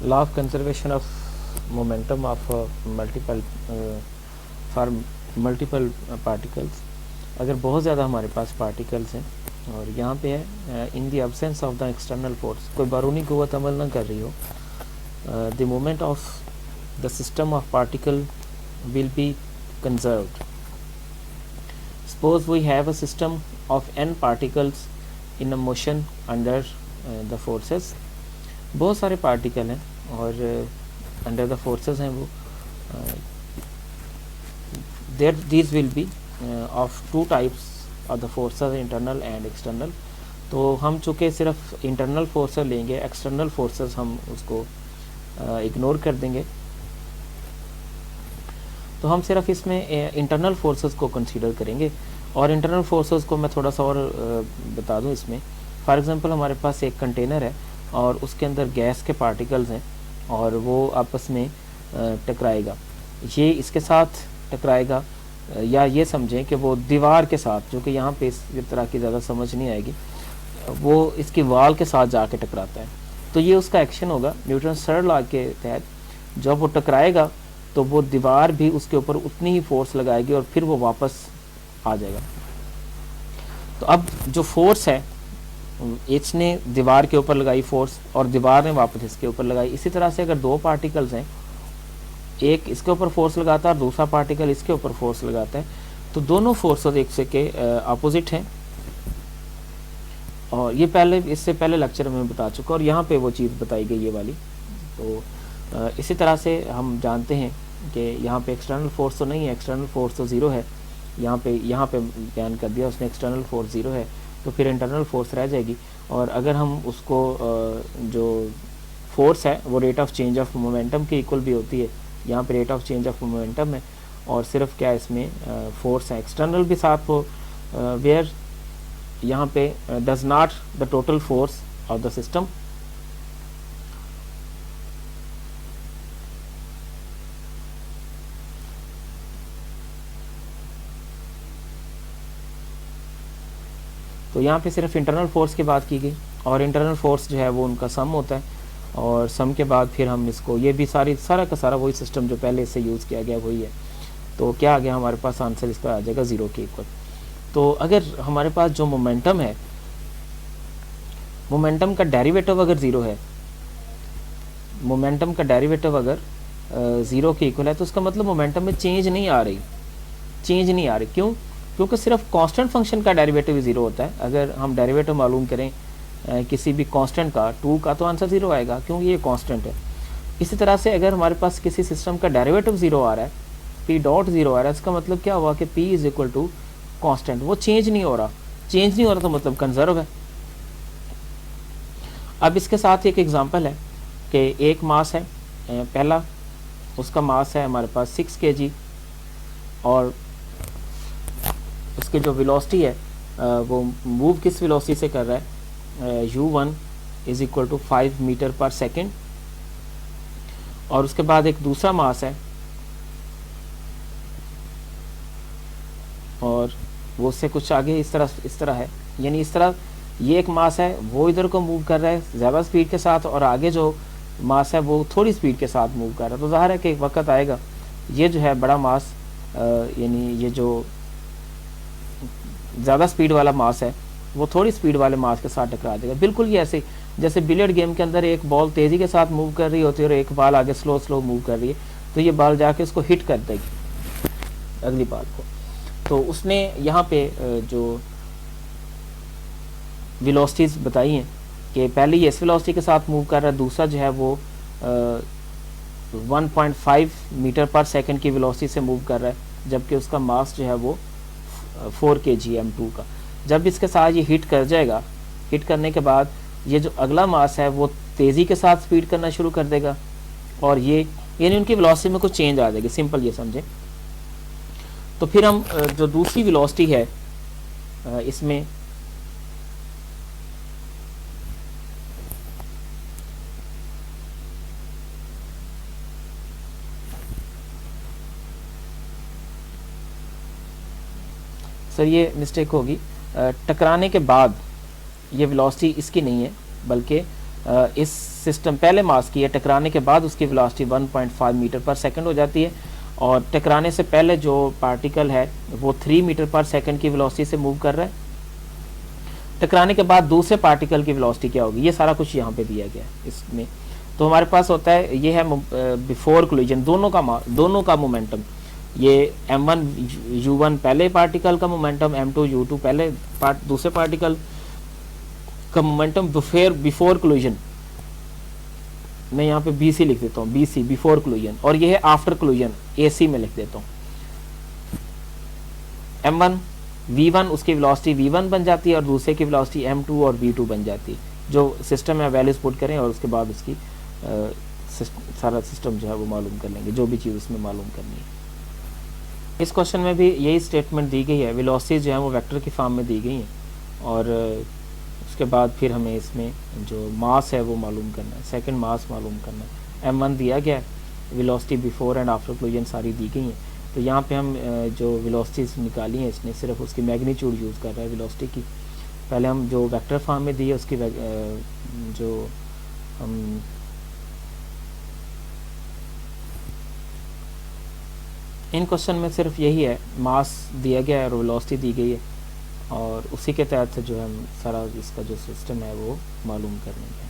law of conservation of momentum of for multiple particles. अगर बहुत ज़्यादा हमारे पास पार्टिकल्स हैं और यहाँ पे है in the absence of the external force, कोई बारूनी क़ुव्वत अमल ना कर रही हो, the moment of the system of particle will be conserved. Suppose we have a system of n particles in a motion under the forces. बहुत सारे particle हैं और under the forces हैं वो, there these will be of two types of the forces, internal and external. तो हम चूँकि सिर्फ इंटरनल फोर्सेस लेंगे, एक्सटर्नल फोर्सेस हम उसको इग्नोर कर देंगे, तो हम सिर्फ इसमें इंटरनल फोर्सेस को कंसीडर करेंगे. और इंटरनल फोर्सेस को मैं थोड़ा सा और बता दूं इसमें. फॉर एग्जांपल हमारे पास एक कंटेनर है और उसके अंदर गैस के पार्टिकल्स हैं और वो आपस में टकराएगा, ये इसके साथ टकराएगा, या ये समझें कि वो दीवार के साथ, जो कि यहाँ पे इस तरह की ज़्यादा समझ नहीं आएगी, वो इसकी वाल के साथ जाके टकराता है. तो ये उसका एक्शन होगा न्यूटन थर्ड लॉ के तहत. जब वो टकराएगा तो वो दीवार भी उसके ऊपर उतनी ही फोर्स लगाएगी और फिर वो वापस आ जाएगा. तो अब जो फोर्स है, इसने दीवार के ऊपर लगाई फोर्स और दीवार ने वापस इसके ऊपर लगाई. इसी तरह से अगर दो पार्टिकल्स हैं, एक इसके ऊपर फोर्स लगाता है और दूसरा पार्टिकल इसके ऊपर फोर्स लगाता है, तो दोनों फोर्सेस एक से के अपोजिट हैं. और ये पहले, इससे पहले लेक्चर में बता चुका और यहाँ पे वो चीज़ बताई गई ये वाली. तो इसी तरह से हम जानते हैं कि यहाँ पे एक्सटर्नल फोर्स तो नहीं है, एक्सटर्नल फोर्स तो ज़ीरो है. यहाँ पे बयान कर दिया उसने एक्सटर्नल फोर्स ज़ीरो है, तो फिर इंटरनल फोर्स रह जाएगी. और अगर हम उसको जो फोर्स है वो rate of change of momentum के इक्वल भी होती है, यहाँ पे rate of change of momentum है और सिर्फ क्या इसमें फोर्स है एक्सटर्नल भी साथ हो, वेयर यहाँ पे does not the total force of the system. तो यहाँ पे सिर्फ इंटरनल फोर्स की बात की गई और इंटरनल फोर्स जो है वो उनका सम होता है और सम के बाद फिर हम इसको, ये भी सारा का सारा वही सिस्टम जो पहले इससे यूज़ किया गया वही है. तो क्या आ गया हमारे पास आंसर, इसका आ जाएगा ज़ीरो के इक्वल. तो अगर हमारे पास जो मोमेंटम है, मोमेंटम का डेरिवेटिव अगर ज़ीरो है, मोमेंटम का डेरिवेटिव अगर ज़ीरो के इक्वल है, तो उसका मतलब मोमेंटम में चेंज नहीं आ रही. क्यों? क्योंकि सिर्फ कांस्टेंट फंक्शन का डेरिवेटिव ज़ीरो होता है. अगर हम डेरिवेटिव मालूम करें किसी भी कांस्टेंट का, 2 का, तो आंसर ज़ीरो आएगा क्योंकि ये कांस्टेंट है. इसी तरह से अगर हमारे पास किसी सिस्टम का डेरिवेटिव ज़ीरो आ रहा है, पी डॉट ज़ीरो आ रहा है, इसका मतलब क्या हुआ कि P is equal to constant, वो चेंज नहीं हो रहा तो मतलब कंजर्व है. अब इसके साथ एक एग्जांपल है कि एक मास है, पहला उसका मास है हमारे पास 6 kg और उसकी जो वेलोसिटी है वो मूव किस वेलोसिटी से कर रहा है, u1 is equal to 5 metre per second. और उसके बाद एक दूसरा मास है और वो उससे कुछ आगे इस तरह है, यानी इस तरह ये एक मास है वो इधर को मूव कर रहा है ज़्यादा स्पीड के साथ और आगे जो मास है वो थोड़ी स्पीड के साथ मूव कर रहा है. तो ज़ाहिर है कि एक वक्त आएगा ये जो है बड़ा मास, यानी ये जो ज़्यादा स्पीड वाला मास है वो थोड़ी स्पीड वाले मास के साथ टकरा देगा. बिल्कुल ये ऐसे जैसे बिलियर्ड गेम के अंदर एक बॉल तेज़ी के साथ मूव कर रही होती है और एक बॉल आगे स्लो मूव कर रही है, तो ये बॉल जाके उसको हिट कर देगी अगली बॉल को. तो उसने यहाँ पे जो वेलोसिटीज़ बताई हैं कि पहले ये इस वेलोसिटी के साथ मूव कर रहा है, दूसरा जो है वो 1.5 मीटर पर सेकंड की वेलोसिटी से मूव कर रहा है, जबकि उसका मास जो है वो 4 kg m2 का. जब इसके साथ ये हिट कर जाएगा, हिट करने के बाद ये जो अगला मास है वो तेज़ी के साथ स्पीड करना शुरू कर देगा और ये, यानी उनकी वेलोसिटी में कुछ चेंज आ जाएगी, सिंपल ये समझें. तो फिर हम जो दूसरी वेलोसिटी है इसमें सर ये मिस्टेक होगी, टकराने के बाद ये वेलोसिटी इसकी नहीं है बल्कि इस सिस्टम पहले मास की है, टकराने के बाद उसकी वेलोसिटी 1.5 मीटर पर सेकंड हो जाती है, और टकराने से पहले जो पार्टिकल है वो 3 मीटर पर सेकंड की वेलोसिटी से मूव कर रहा है। टकराने के बाद दूसरे पार्टिकल की वेलोसिटी क्या होगी, ये सारा कुछ यहाँ पे दिया गया है इसमें। तो हमारे पास होता है, ये है बिफोर कोलिजन, दोनों का मोमेंटम, ये m1 u1 पहले पार्टिकल का मोमेंटम, m2 u2 पहले दूसरे पार्टिकल का मोमेंटम बिफोर कोलिजन। मैं यहाँ पे BC लिख देता हूँ, BC बिफोर कोलिजन, और ये है आफ्टर कोलिजन, AC में लिख देता हूँ। m1 v1 उसकी वेलोसिटी v1 बन जाती है, और दूसरे की वेलोसिटी m2 और v2 बन जाती है। जो सिस्टम में वैल्यूज पुट करें और उसके बाद उसकी सारा सिस्टम जो है वो मालूम कर लेंगे, जो भी चीज़ उसमें मालूम करनी है। इस क्वेश्चन में भी यही स्टेटमेंट दी गई है, वेलोसिटी जो है वो वेक्टर की फॉर्म में दी गई हैं, और उसके बाद फिर हमें इसमें जो मास है वो मालूम करना है, सेकंड मास मालूम करना है। m1 दिया गया है, velocity before and after collision सारी दी गई हैं। तो यहाँ पे हम जो वेलोसिटीज निकाली हैं, इसने सिर्फ उसकी मैग्नीट्यूड यूज़ कर रहा है वेलोसिटी की। पहले हम जो वेक्टर फॉर्म में दी है उसकी जो हम इन क्वेश्चन में सिर्फ यही है, मास दिया गया है और वेलोसिटी दी गई है, और उसी के तहत जो हम सारा इसका जो सिस्टम है वो मालूम कर लेंगे।